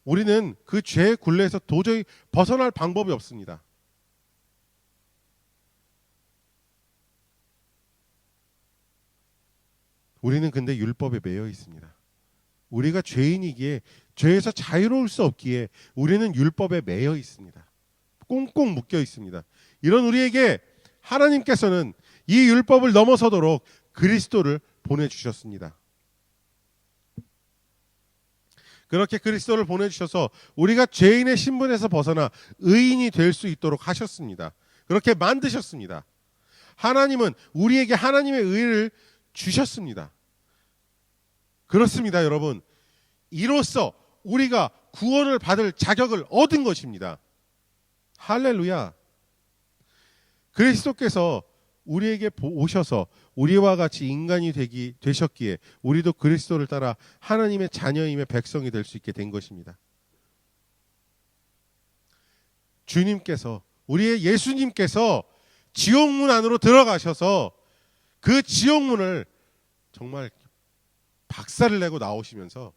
우리는 그 죄의 굴레에서 도저히 벗어날 방법이 없습니다. 우리는 근데 율법에 매여 있습니다. 우리가 죄인이기에 죄에서 자유로울 수 없기에 우리는 율법에 매여 있습니다. 꽁꽁 묶여 있습니다. 이런 우리에게 하나님께서는 이 율법을 넘어서도록 그리스도를 보내주셨습니다. 그렇게 그리스도를 보내주셔서 우리가 죄인의 신분에서 벗어나 의인이 될 수 있도록 하셨습니다. 그렇게 만드셨습니다. 하나님은 우리에게 하나님의 의를 주셨습니다. 그렇습니다, 여러분. 이로써 우리가 구원을 받을 자격을 얻은 것입니다. 할렐루야. 그리스도께서 우리에게 오셔서 우리와 같이 인간이 되셨기에 우리도 그리스도를 따라 하나님의 자녀임의 백성이 될 수 있게 된 것입니다. 주님께서, 우리의 예수님께서 지옥문 안으로 들어가셔서 그 지옥문을 정말 박살을 내고 나오시면서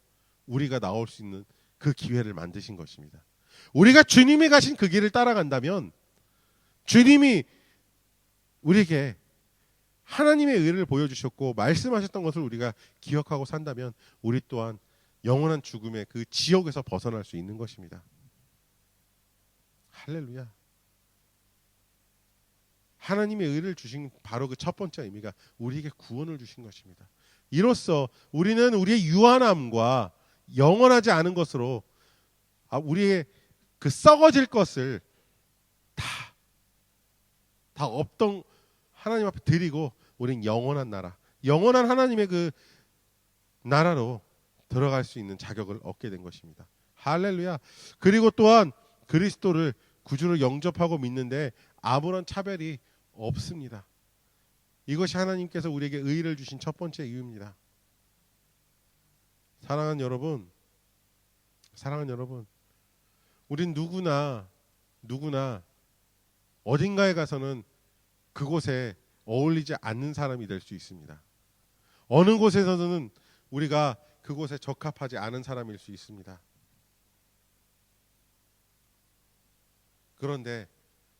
우리가 나올 수 있는 그 기회를 만드신 것입니다. 우리가 주님이 가신 그 길을 따라간다면, 주님이 우리에게 하나님의 의를 보여주셨고 말씀하셨던 것을 우리가 기억하고 산다면 우리 또한 영원한 죽음의 그 지옥에서 벗어날 수 있는 것입니다. 할렐루야. 하나님의 의를 주신 바로 그 첫 번째 의미가 우리에게 구원을 주신 것입니다. 이로써 우리는 우리의 유한함과 영원하지 않은 것으로 우리의 그 썩어질 것을 다 없던 하나님 앞에 드리고 우린 영원한 나라, 영원한 하나님의 그 나라로 들어갈 수 있는 자격을 얻게 된 것입니다. 할렐루야. 그리고 또한 그리스도를 구주로 영접하고 믿는데 아무런 차별이 없습니다. 이것이 하나님께서 우리에게 의를 주신 첫 번째 이유입니다. 사랑하는 여러분, 우린 누구나 어딘가에 가서는 그곳에 어울리지 않는 사람이 될 수 있습니다. 어느 곳에서는 우리가 그곳에 적합하지 않은 사람일 수 있습니다. 그런데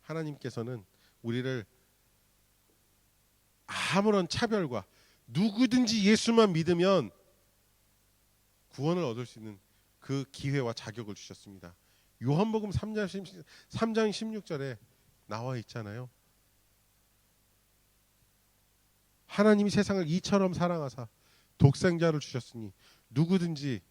하나님께서는 우리를 아무런 차별과 누구든지 예수만 믿으면 구원을 얻을 수 있는 그 기회와 자격을 주셨습니다. 요한복음 3장 16절에 나와 있잖아요. 하나님이 세상을 이처럼 사랑하사 독생자를 주셨으니 누구든지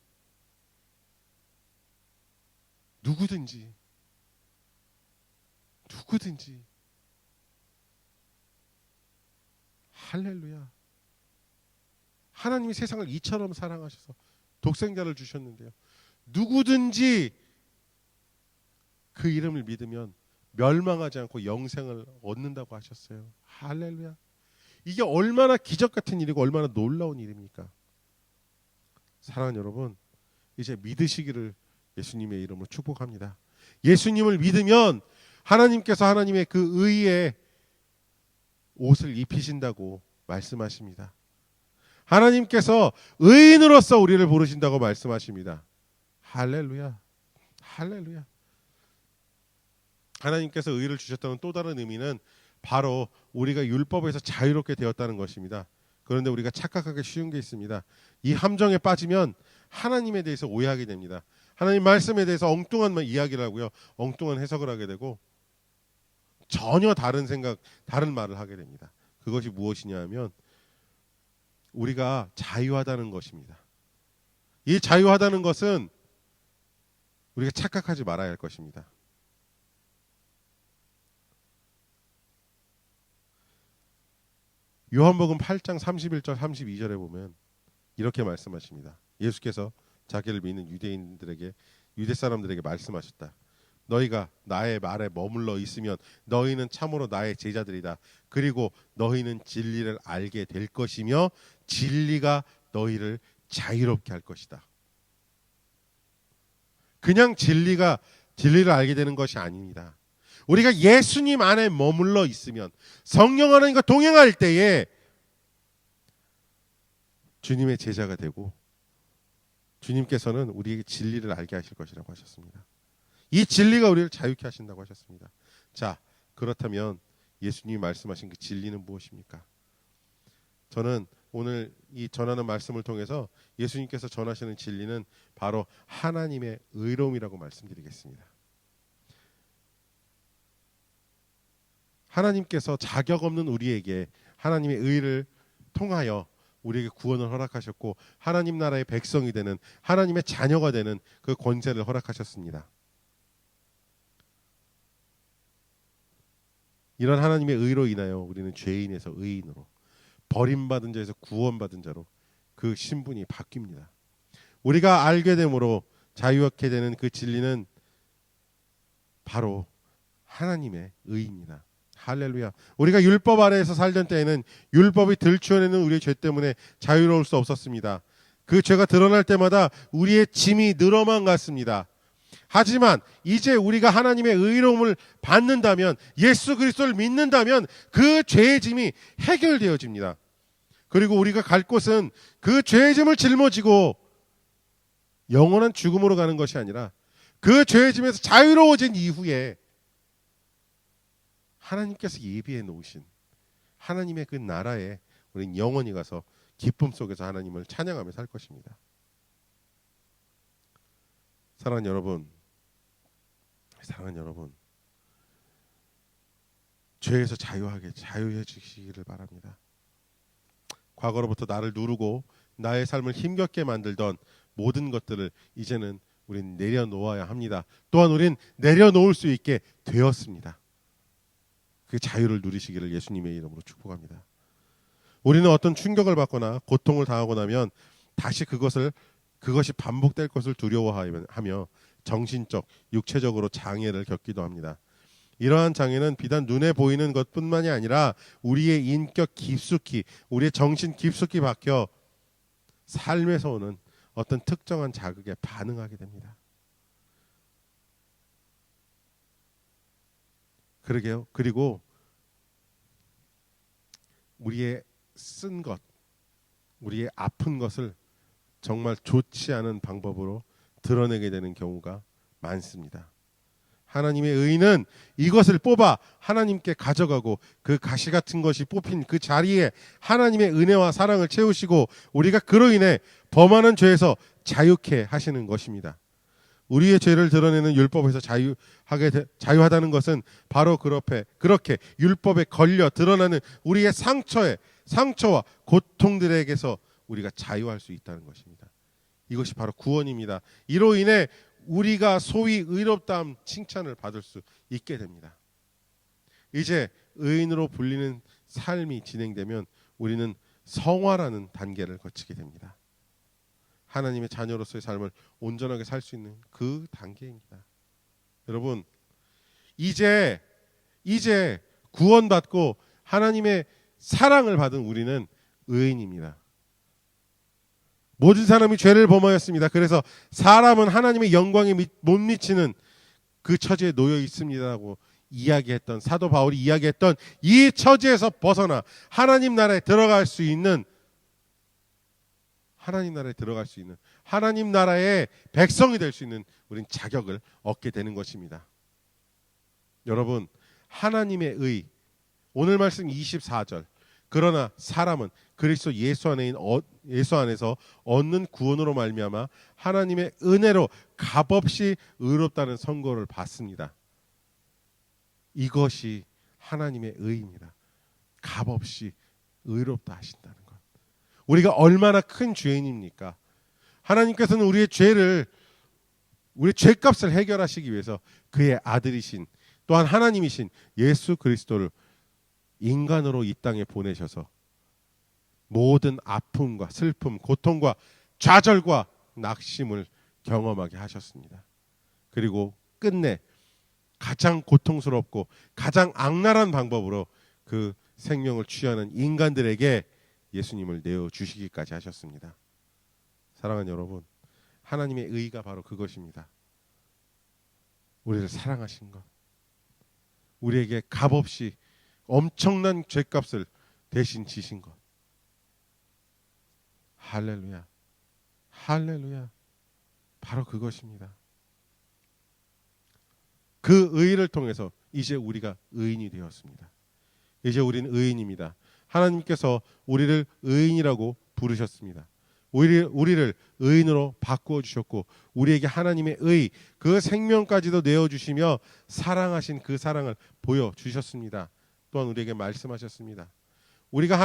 할렐루야. 하나님이 세상을 이처럼 사랑하셔서 독생자를 주셨는데요. 누구든지 그 이름을 믿으면 멸망하지 않고 영생을 얻는다고 하셨어요. 할렐루야. 이게 얼마나 기적 같은 일이고 얼마나 놀라운 일입니까? 사랑하는 여러분, 이제 믿으시기를 예수님의 이름으로 축복합니다. 예수님을 믿으면 하나님께서 하나님의 그 의의 옷을 입히신다고 말씀하십니다. 하나님께서 의인으로서 우리를 부르신다고 말씀하십니다. 할렐루야. 할렐루야. 하나님께서 의를 주셨다는 또 다른 의미는 바로 우리가 율법에서 자유롭게 되었다는 것입니다. 그런데 우리가 착각하기 쉬운 게 있습니다. 이 함정에 빠지면 하나님에 대해서 오해하게 됩니다. 하나님 말씀에 대해서 엉뚱한 이야기를 하고요. 엉뚱한 해석을 하게 되고 전혀 다른 생각, 다른 말을 하게 됩니다. 그것이 무엇이냐 하면 우리가 자유하다는 것입니다. 이 자유하다는 것은 우리가 착각하지 말아야 할 것입니다. 요한복음 8장 31절 32절에 보면 이렇게 말씀하십니다. 예수께서 자기를 믿는 유대 사람들에게 말씀하셨다. 너희가 나의 말에 머물러 있으면 너희는 참으로 나의 제자들이다. 그리고 너희는 진리를 알게 될 것이며 진리가 너희를 자유롭게 할 것이다. 그냥 진리를 알게 되는 것이 아닙니다. 우리가 예수님 안에 머물러 있으면 성령 하나님과 동행할 때에 주님의 제자가 되고 주님께서는 우리에게 진리를 알게 하실 것이라고 하셨습니다. 이 진리가 우리를 자유케 하신다고 하셨습니다. 자, 그렇다면 예수님이 말씀하신 그 진리는 무엇입니까? 저는 오늘 이 전하는 말씀을 통해서 예수님께서 전하시는 진리는 바로 하나님의 의로움이라고 말씀드리겠습니다. 하나님께서 자격 없는 우리에게 하나님의 의를 통하여 우리에게 구원을 허락하셨고 하나님 나라의 백성이 되는 하나님의 자녀가 되는 그 권세를 허락하셨습니다. 이런 하나님의 의로 인하여 우리는 죄인에서 의인으로, 버림받은 자에서 구원받은 자로 그 신분이 바뀝니다. 우리가 알게 되므로 자유하게 되는 그 진리는 바로 하나님의 의입니다. 할렐루야. 우리가 율법 아래에서 살던 때에는 율법이 들추어내는 우리의 죄 때문에 자유로울 수 없었습니다. 그 죄가 드러날 때마다 우리의 짐이 늘어만 갔습니다. 하지만 이제 우리가 하나님의 의로움을 받는다면, 예수 그리스도를 믿는다면 그 죄의 짐이 해결되어집니다. 그리고 우리가 갈 곳은 그 죄의 짐을 짊어지고 영원한 죽음으로 가는 것이 아니라 그 죄의 짐에서 자유로워진 이후에 하나님께서 예비해 놓으신 하나님의 그 나라에 우리는 영원히 가서 기쁨 속에서 하나님을 찬양하며 살 것입니다. 사랑하는 여러분, 죄에서 자유해 주시기를 바랍니다. 과거로부터 나를 누르고 나의 삶을 힘겹게 만들던 모든 것들을 이제는 우린 내려놓아야 합니다. 또한 우린 내려놓을 수 있게 되었습니다. 그 자유를 누리시기를 예수님의 이름으로 축복합니다. 우리는 어떤 충격을 받거나 고통을 당하고 나면 다시 그것이 반복될 것을 두려워하며 정신적, 육체적으로 장애를 겪기도 합니다. 이러한 장애는 비단 눈에 보이는 것뿐만이 아니라 우리의 인격 깊숙이, 우리의 정신 깊숙이 박혀 삶에서 오는 어떤 특정한 자극에 반응하게 됩니다. 그러게요. 그리고 우리의 쓴 것, 우리의 아픈 것을 정말 좋지 않은 방법으로 드러내게 되는 경우가 많습니다. 하나님의 의는 이것을 뽑아 하나님께 가져가고 그 가시 같은 것이 뽑힌 그 자리에 하나님의 은혜와 사랑을 채우시고 우리가 그로 인해 범하는 죄에서 자유케 하시는 것입니다. 우리의 죄를 드러내는 율법에서 자유하다는 것은 바로 그렇게 율법에 걸려 드러나는 우리의 상처와 고통들에게서 우리가 자유할 수 있다는 것입니다. 이것이 바로 구원입니다. 이로 인해 우리가 소위 의롭다함 칭찬을 받을 수 있게 됩니다. 이제 의인으로 불리는 삶이 진행되면 우리는 성화라는 단계를 거치게 됩니다. 하나님의 자녀로서의 삶을 온전하게 살 수 있는 그 단계입니다. 여러분, 이제 구원받고 하나님의 사랑을 받은 우리는 의인입니다. 모든 사람이 죄를 범하였습니다. 그래서 사람은 하나님의 영광에 못 미치는 그 처지에 놓여 있습니다라고 이야기했던 사도 바울이 이야기했던 이 처지에서 벗어나 하나님 나라에 들어갈 수 있는 하나님 나라의 백성이 될 수 있는 우린 자격을 얻게 되는 것입니다. 여러분, 하나님의 의, 오늘 말씀 24절, 그러나 사람은 그리스도 예수 안에서 얻는 구원으로 말미암아 하나님의 은혜로 값없이 의롭다는 선고를 받습니다. 이것이 하나님의 의입니다. 값없이 의롭다 하신다는 것. 우리가 얼마나 큰 죄인입니까? 하나님께서는 우리의 죄값을 해결하시기 위해서 그의 아들이신, 또한 하나님이신 예수 그리스도를 인간으로 이 땅에 보내셔서 모든 아픔과 슬픔, 고통과 좌절과 낙심을 경험하게 하셨습니다. 그리고 끝내 가장 고통스럽고 가장 악랄한 방법으로 그 생명을 취하는 인간들에게 예수님을 내어주시기까지 하셨습니다. 사랑하는 여러분, 하나님의 의가 바로 그것입니다. 우리를 사랑하신 것, 우리에게 값없이 엄청난 죄값을 대신 지신 것. 할렐루야, 할렐루야. 바로 그것입니다. 그 의를 통해서 이제 우리가 의인이 되었습니다. 이제 우리는 의인입니다. 하나님께서 우리를 의인이라고 부르셨습니다. 우리를 의인으로 바꾸어 주셨고 우리에게 하나님의 의, 그 생명까지도 내어주시며 사랑하신 그 사랑을 보여주셨습니다. 또한 우리에게 말씀하셨습니다. 우리가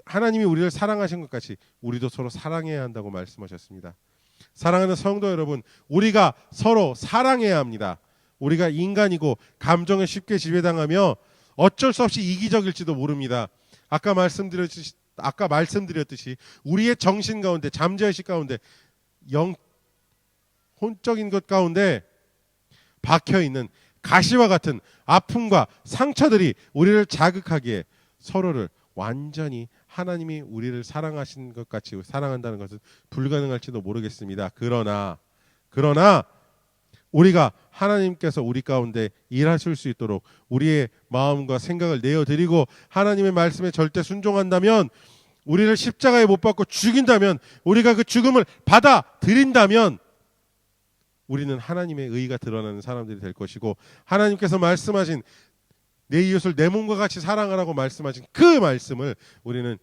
하나님이 우리를 사랑하신 것 같이 우리도 서로 사랑해야 한다고 말씀하셨습니다. 사랑하는 성도 여러분, 우리가 서로 사랑해야 합니다. 우리가 인간이고 감정에 쉽게 지배당하며 어쩔 수 없이 이기적일지도 모릅니다. 아까 말씀드렸듯이 우리의 정신 가운데, 잠재의식 가운데, 혼적인 것 가운데 박혀있는 가시와 같은 아픔과 상처들이 우리를 자극하기에 서로를 완전히 하나님이 우리를 사랑하신 것 같이 사랑한다는 것은 불가능할지도 모르겠습니다. 그러나 우리가 하나님께서 우리 가운데 일하실 수 있도록 우리의 마음과 생각을 내어드리고 하나님의 말씀에 절대 순종한다면, 우리를 십자가에 못 박고 죽인다면, 우리가 그 죽음을 받아들인다면 우리는 하나님의 의가 드러나는 사람들이 될 것이고, 하나님께서 말씀하신 내 이웃을 내 몸과 같이 사랑하라고 말씀하신 그 말씀을 우리는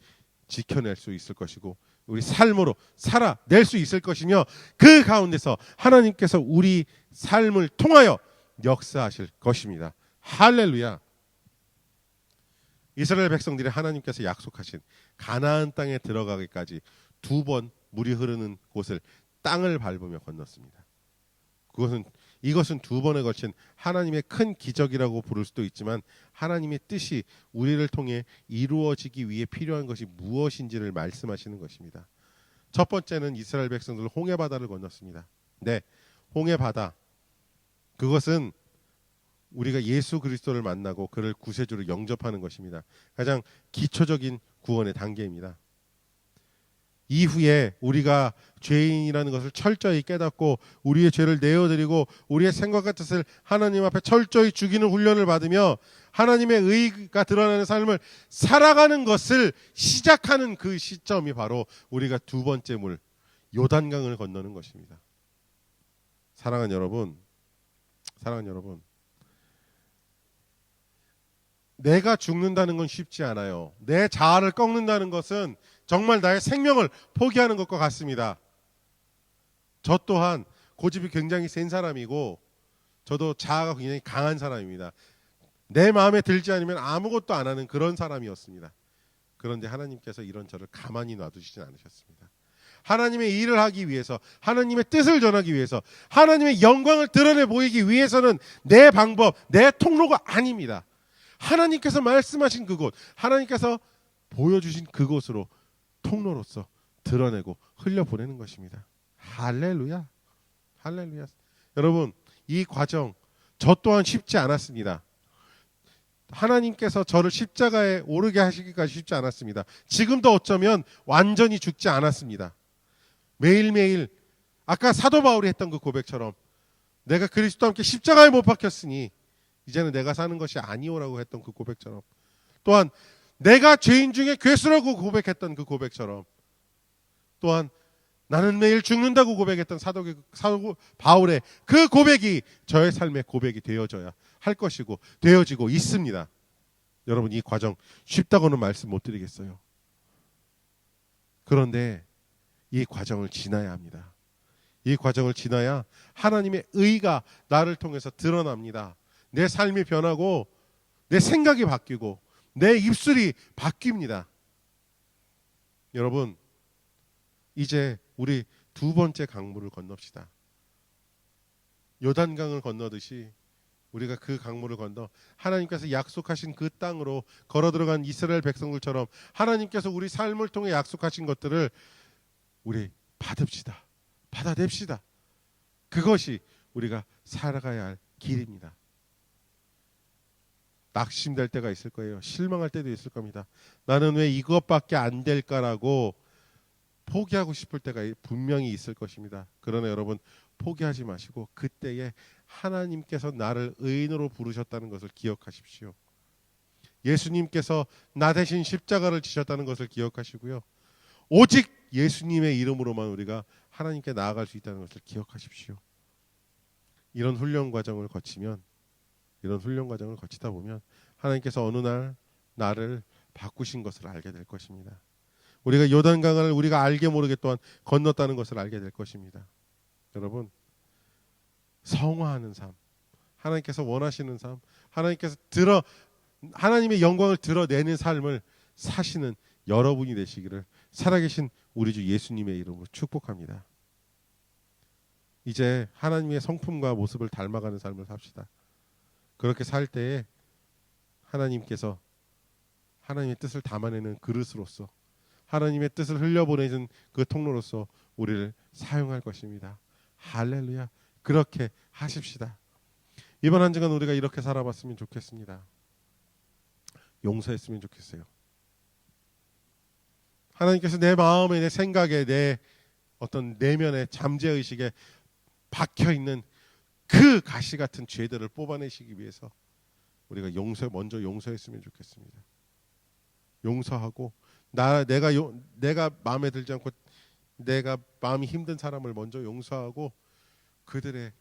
지켜낼 수 있을 것이고 우리 삶으로 살아낼 수 있을 것이며, 그 가운데서 하나님께서 우리 삶을 통하여 역사하실 것입니다. 할렐루야. 이스라엘 백성들이 하나님께서 약속하신 가나안 땅에 들어가기까지 2번 물이 흐르는 곳을 땅을 밟으며 건넜습니다. 이것은 2번에 걸친 하나님의 큰 기적이라고 부를 수도 있지만, 하나님의 뜻이 우리를 통해 이루어지기 위해 필요한 것이 무엇인지를 말씀하시는 것입니다. 첫 번째는 이스라엘 백성들 홍해바다를 건넜습니다. 네, 홍해바다. 그것은 우리가 예수 그리스도를 만나고 그를 구세주로 영접하는 것입니다. 가장 기초적인 구원의 단계입니다. 이후에 우리가 죄인이라는 것을 철저히 깨닫고 우리의 죄를 내어드리고 우리의 생각과 뜻을 하나님 앞에 철저히 죽이는 훈련을 받으며 하나님의 의가 드러나는 삶을 살아가는 것을 시작하는 그 시점이 바로 우리가 2번째 물 요단강을 건너는 것입니다. 사랑하는 여러분, 내가 죽는다는 건 쉽지 않아요. 내 자아를 꺾는다는 것은 정말 나의 생명을 포기하는 것과 같습니다. 저 또한 고집이 굉장히 센 사람이고 저도 자아가 굉장히 강한 사람입니다. 내 마음에 들지 않으면 아무것도 안 하는 그런 사람이었습니다. 그런데 하나님께서 이런 저를 가만히 놔두시진 않으셨습니다. 하나님의 일을 하기 위해서, 하나님의 뜻을 전하기 위해서, 하나님의 영광을 드러내 보이기 위해서는 내 방법, 내 통로가 아닙니다. 하나님께서 말씀하신 그곳, 하나님께서 보여주신 그곳으로 통로로서 드러내고 흘려보내는 것입니다. 할렐루야. 할렐루야. 여러분, 이 과정 저 또한 쉽지 않았습니다. 하나님께서 저를 십자가에 오르게 하시기까지 쉽지 않았습니다. 지금도 어쩌면 완전히 죽지 않았습니다. 매일매일 아까 사도 바울이 했던 그 고백처럼 내가 그리스도와 함께 십자가에 못 박혔으니 이제는 내가 사는 것이 아니오라고 했던 그 고백처럼, 또한 내가 죄인 중에 괴수라고 고백했던 그 고백처럼, 또한 나는 매일 죽는다고 고백했던 사도 바울의 그 고백이 저의 삶의 고백이 되어져야 할 것이고 되어지고 있습니다. 여러분, 이 과정 쉽다고는 말씀 못 드리겠어요. 그런데 이 과정을 지나야 합니다. 이 과정을 지나야 하나님의 의가 나를 통해서 드러납니다. 내 삶이 변하고 내 생각이 바뀌고 내 입술이 바뀝니다. 여러분, 이제 우리 2번째 강물을 건넙시다. 요단강을 건너듯이 우리가 그 강물을 건너 하나님께서 약속하신 그 땅으로 걸어 들어간 이스라엘 백성들처럼 하나님께서 우리 삶을 통해 약속하신 것들을 우리 받아냅시다. 그것이 우리가 살아가야 할 길입니다. 낙심될 때가 있을 거예요. 실망할 때도 있을 겁니다. 나는 왜 이것밖에 안 될까라고 포기하고 싶을 때가 분명히 있을 것입니다. 그러나 여러분, 포기하지 마시고 그때에 하나님께서 나를 의인으로 부르셨다는 것을 기억하십시오. 예수님께서 나 대신 십자가를 지셨다는 것을 기억하시고요. 오직 예수님의 이름으로만 우리가 하나님께 나아갈 수 있다는 것을 기억하십시오. 이런 훈련 과정을 거치다 보면 하나님께서 어느 날 나를 바꾸신 것을 알게 될 것입니다. 우리가 요단강을 우리가 알게 모르게 또한 건넜다는 것을 알게 될 것입니다. 여러분, 성화하는 삶, 하나님께서 원하시는 삶, 하나님의 영광을 드러내는 삶을 사시는 여러분이 되시기를 살아계신 우리 주 예수님의 이름으로 축복합니다. 이제 하나님의 성품과 모습을 닮아가는 삶을 삽시다. 그렇게 살 때에 하나님께서 하나님의 뜻을 담아내는 그릇으로서, 하나님의 뜻을 흘려보내는 그 통로로서 우리를 사용할 것입니다. 할렐루야. 그렇게 하십시다. 이번 한 주간 우리가 이렇게 살아봤으면 좋겠습니다. 용서했으면 좋겠어요. 하나님께서 내 마음에, 내 생각에, 내 어떤 내면의 잠재의식에 박혀있는 그 가시 같은 죄들을 뽑아내시기 위해서 우리가 먼저 용서했으면 좋겠습니다. 용서하고 내가 마음에 들지 않고 내가 마음이 힘든 사람을 먼저 용서하고 그들의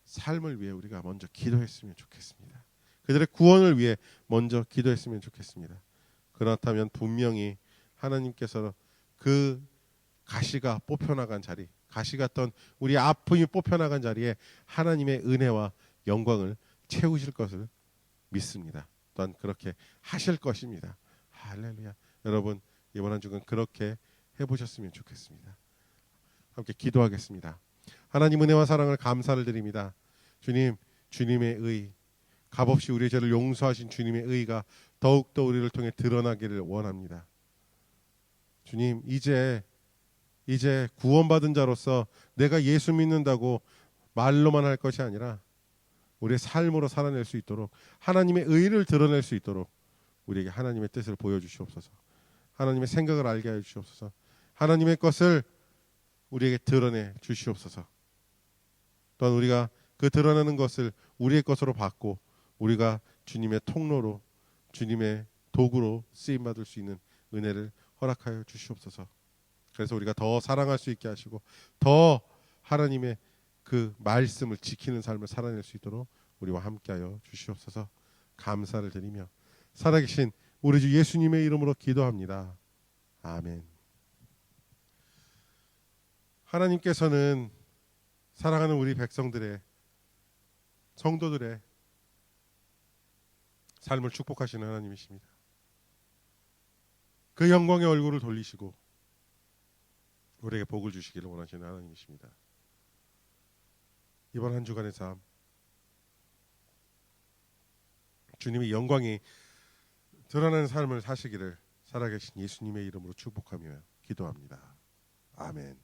삶을 위해 우리가 먼저 기도했으면 좋겠습니다. 그들의 구원을 위해 먼저 기도했으면 좋겠습니다. 그렇다면 분명히 하나님께서 그 가시가 뽑혀나간 자리, 가시 같던 우리 아픔이 뽑혀나간 자리에 하나님의 은혜와 영광을 채우실 것을 믿습니다. 또한 그렇게 하실 것입니다. 할렐루야. 여러분, 이번 한 주간 그렇게 해보셨으면 좋겠습니다. 함께 기도하겠습니다. 하나님 은혜와 사랑을 감사를 드립니다. 주님, 주님의 의, 값없이 우리의 죄를 용서하신 주님의 의가 더욱더 우리를 통해 드러나기를 원합니다. 주님, 이제 구원받은 자로서 내가 예수 믿는다고 말로만 할 것이 아니라 우리의 삶으로 살아낼 수 있도록, 하나님의 의를 드러낼 수 있도록 우리에게 하나님의 뜻을 보여주시옵소서. 하나님의 생각을 알게 해 주시옵소서. 하나님의 것을 우리에게 드러내 주시옵소서. 또한 우리가 그 드러내는 것을 우리의 것으로 받고 우리가 주님의 통로로, 주님의 도구로 쓰임받을 수 있는 은혜를 허락하여 주시옵소서. 그래서 우리가 더 사랑할 수 있게 하시고 더 하나님의 그 말씀을 지키는 삶을 살아낼 수 있도록 우리와 함께하여 주시옵소서. 감사를 드리며 살아계신 우리 주 예수님의 이름으로 기도합니다. 아멘. 하나님께서는 사랑하는 우리 백성들의, 성도들의 삶을 축복하시는 하나님이십니다. 그 영광의 얼굴을 돌리시고 우리에게 복을 주시기를 원하시는 하나님이십니다. 이번 한 주간의 삶, 주님의 영광이 드러나는 삶을 사시기를 살아계신 예수님의 이름으로 축복하며 기도합니다. 아멘.